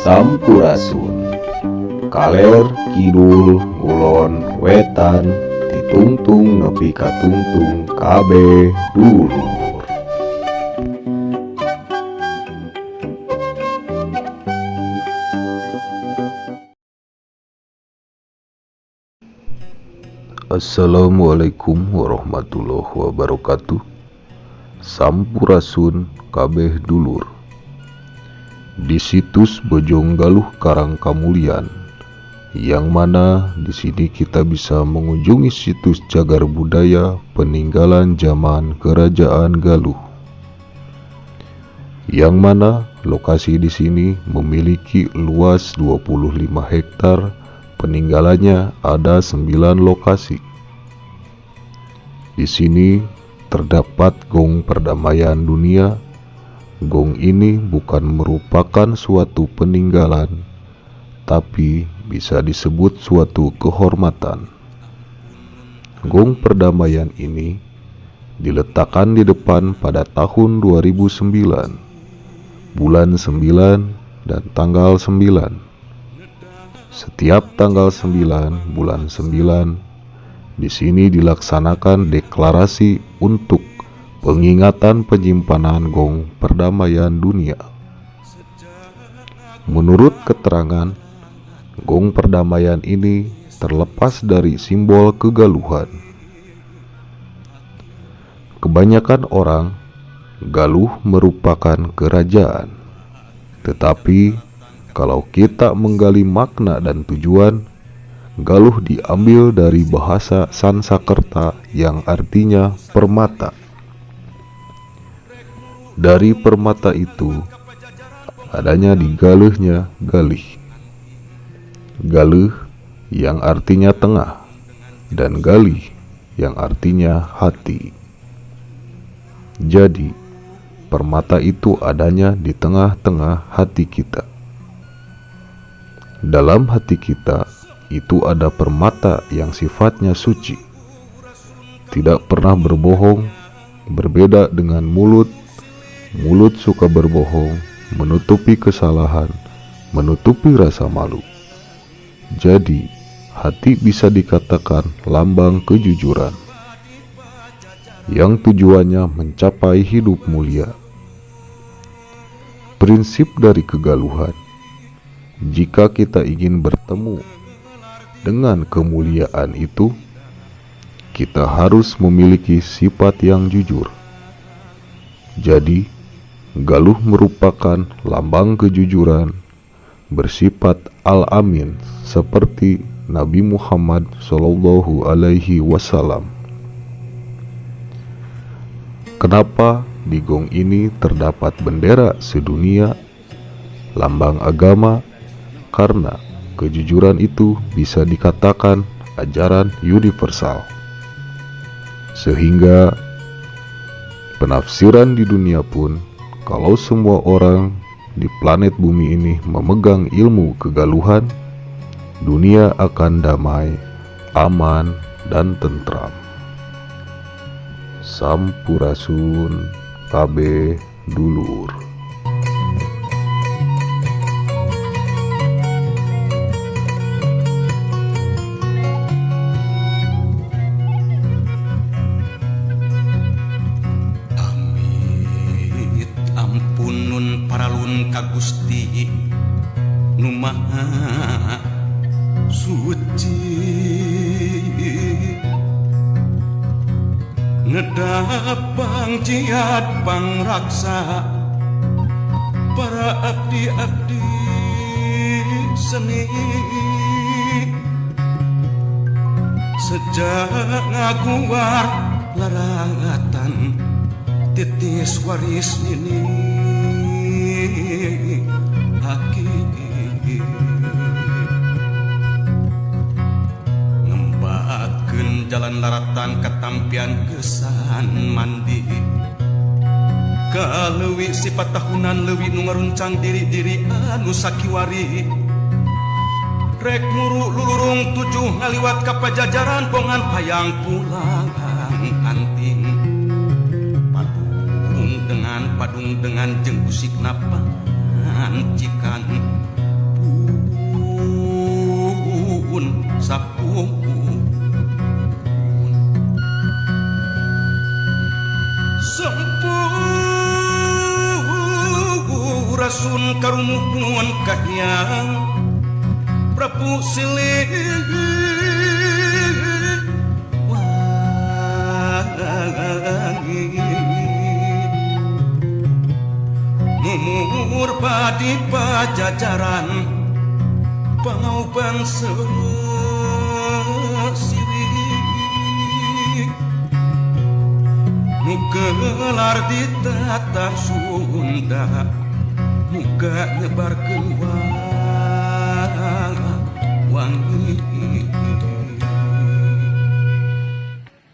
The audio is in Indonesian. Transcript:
Sampurasun kaler kidul ngulon wetan ditungtung nepi ka tungtung kabeh dulur. Assalamualaikum warahmatullahi wabarakatuh. Sampurasun kabeh dulur. Di situs Bojonggaluh Karang Kamulian, yang mana di sini kita bisa mengunjungi situs cagar budaya peninggalan zaman Kerajaan Galuh, yang mana lokasi di sini memiliki luas 25 hektar. Peninggalannya ada 9 lokasi. Di sini terdapat gong perdamaian dunia. Gong ini bukan merupakan suatu peninggalan, tapi bisa disebut suatu kehormatan. Gong perdamaian ini diletakkan di depan pada tahun 2009, bulan 9 dan tanggal 9. Setiap tanggal 9 bulan 9 di sini dilaksanakan deklarasi untuk pengingatan penyimpanan gong perdamaian dunia. Menurut keterangan, gong perdamaian ini terlepas dari simbol kegaluhan. Kebanyakan orang, Galuh merupakan kerajaan. Tetapi kalau kita menggali makna dan tujuan, Galuh diambil dari bahasa Sansakerta yang artinya permata. Dari permata itu adanya di Galuhnya Galih. Galuh yang artinya tengah dan Galih yang artinya hati. Jadi permata itu adanya di tengah-tengah hati kita. Dalam hati kita itu ada permata yang sifatnya suci, tidak pernah berbohong, berbeda dengan mulut. Mulut suka berbohong, menutupi kesalahan, menutupi rasa malu. Jadi, hati bisa dikatakan lambang kejujuran, yang tujuannya mencapai hidup mulia. Prinsip dari kegaluhan, jika kita ingin bertemu dengan kemuliaan itu, kita harus memiliki sifat yang jujur. Jadi, Galuh merupakan lambang kejujuran, bersifat al-amin seperti Nabi Muhammad SAW. Kenapa di gong ini terdapat bendera sedunia, lambang agama? Karena kejujuran itu bisa dikatakan ajaran universal, sehingga penafsiran di dunia pun, kalau semua orang di planet bumi ini memegang ilmu kegaluhan, dunia akan damai, aman, dan tentram. Sampurasun kabeh dulur. Gusti nu maha suci, ngedapang ciat pangraksa para abdi-abdi seni, sejak ngaguar larangatan titis waris ini ngembatkeun jalan laratan katampian gesan mandi, kaleuwih sifat tahunan leuwih nu ngaruncang diri-diri anu sakiwari, rek muru lulurung tujuh ngaliwat ka pajajaran bongan hayang pulang anting, padung dengan jeung usik napang mancikan pun sapung Rasun karumuhun kahyang Prabu Silih wangi Mumur padi pajajaran Pangauban sesirik Nugelar di tata Sunda Muka nyebar keluar wangi